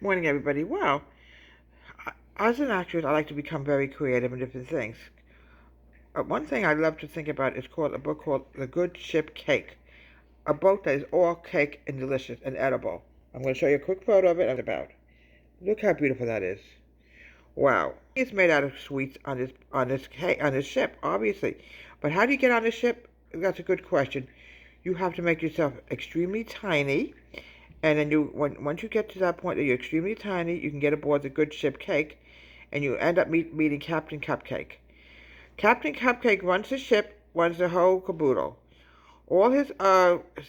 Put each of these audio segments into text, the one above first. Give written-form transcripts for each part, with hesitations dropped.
Morning, everybody. Well, as an actress, I like to become very creative in different things. One thing I love to think about is called a book called The Good Ship Cake, a boat that is all cake and delicious and edible. I'm going to show you a quick photo of it and about. Look how beautiful that is. Wow. It's made out of sweets on this ship, obviously. But how do you get on the ship? That's a good question. You have to make yourself extremely tiny, and then once you get to that point that you're extremely tiny, you can get aboard the Good Ship Cake, and you end up meeting Captain Cupcake. Captain Cupcake runs the ship, runs the whole caboodle. All his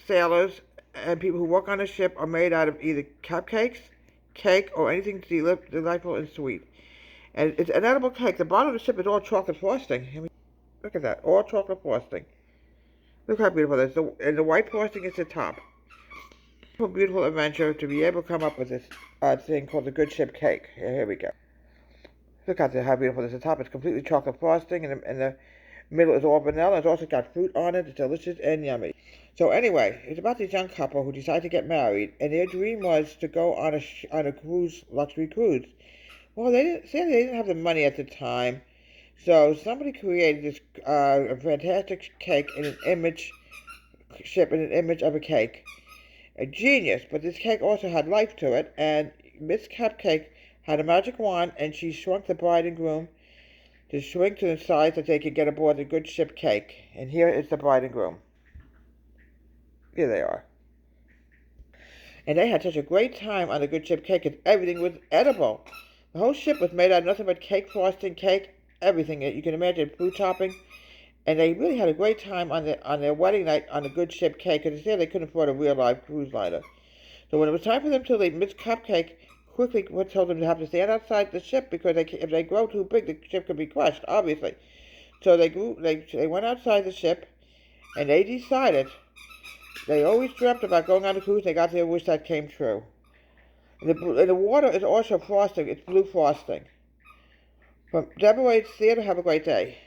sailors and people who work on the ship are made out of either cupcakes, cake, or anything delightful and sweet. And it's an edible cake. The bottom of the ship is all chocolate frosting. I mean, look at that, all chocolate frosting. Look how beautiful that is. And the white frosting is the top. A beautiful adventure to be able to come up with this thing called the Good Ship Cake. Here we go. Look at how beautiful this is. The top is completely chocolate frosting, and the middle is all vanilla. It's also got fruit on it. It's delicious and yummy. So anyway, it's about this young couple who decide to get married, and their dream was to go on a cruise, luxury cruise. Well, they didn't have the money at the time, so somebody created this a fantastic cake in an image ship in an image of a cake. A genius, but this cake also had life to it, and Miss Cupcake had a magic wand, and she shrunk the bride and groom to shrink to the size that they could get aboard the Good Ship Cake. And here is the bride and groom. Here they are. And they had such a great time on the Good Ship Cake, because everything was edible. The whole ship was made out of nothing but cake frosting, cake, everything. You can imagine fruit topping. And they really had a great time on their wedding night on the Good Ship Cake, because they couldn't afford a real live cruise liner. So when it was time for them to leave, Miss Cupcake quickly told them to have to stand outside the ship, because if they grow too big, the ship could be crushed, obviously. So they went outside the ship, and they decided they always dreamt about going on a cruise. They got their wish that came true. And the water is also frosting. It's blue frosting. From Deborah Wade's Theater, have a great day.